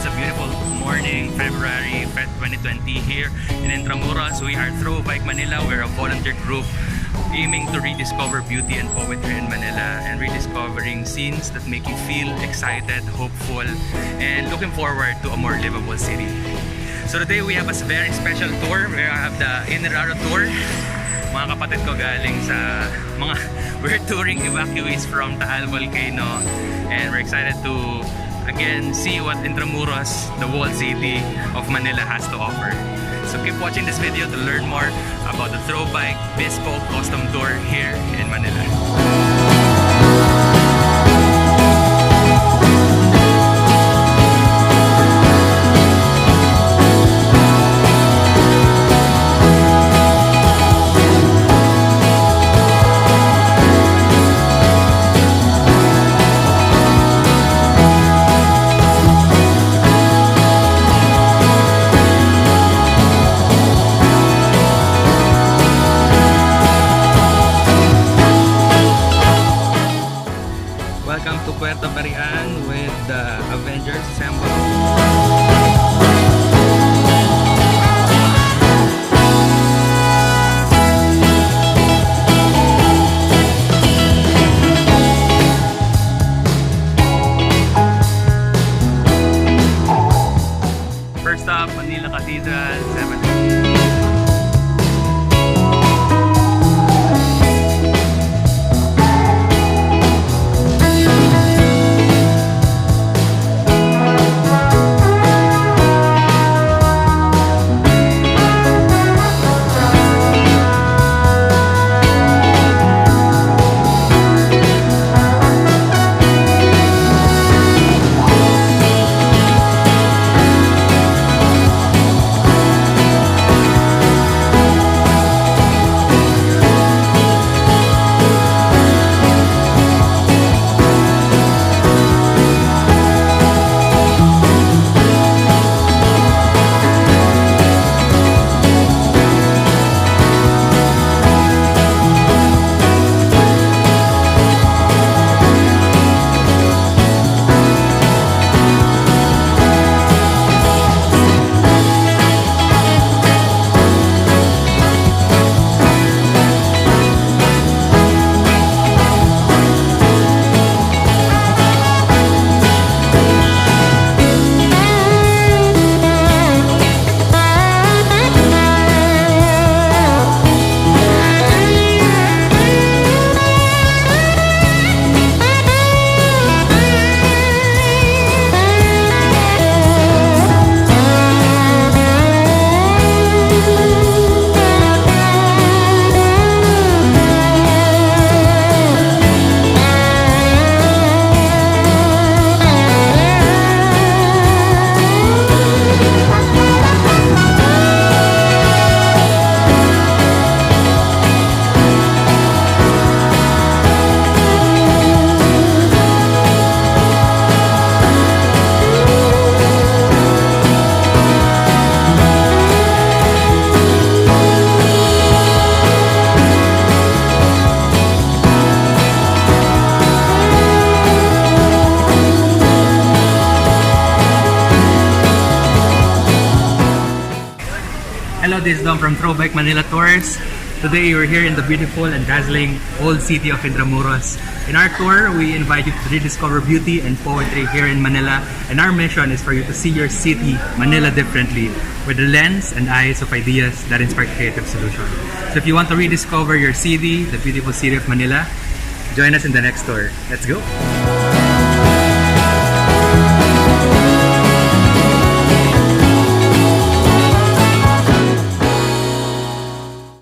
It's a beautiful morning, February 2020 here in Intramuros. We are Throw Bike Manila. We're a volunteer group aiming to rediscover beauty and poetry in Manila and rediscovering scenes that make you feel excited, hopeful, and looking forward to a more livable city. So today we have a very special tour. We have the Intramuros tour. Mga kapatid ko galing sa we're touring evacuees from Taal Volcano, and we're excited to again see what Intramuros, the walled city of Manila, has to offer. So keep watching this video to learn more about the Throw Bike Bespoke Custom Tour here in Manila. Welcome to Puerto Barian with the Avengers Assemble. First stop, Manila Cathedral, 7. Hello, this is Dom from Throw Bike Manila Tours. Today we're here in the beautiful and dazzling old city of Intramuros. In our tour, we invite you to rediscover beauty and poetry here in Manila, and our mission is for you to see your city, Manila, differently with the lens and eyes of ideas that inspire creative solutions. So if you want to rediscover your city, the beautiful city of Manila, join us in the next tour. Let's go!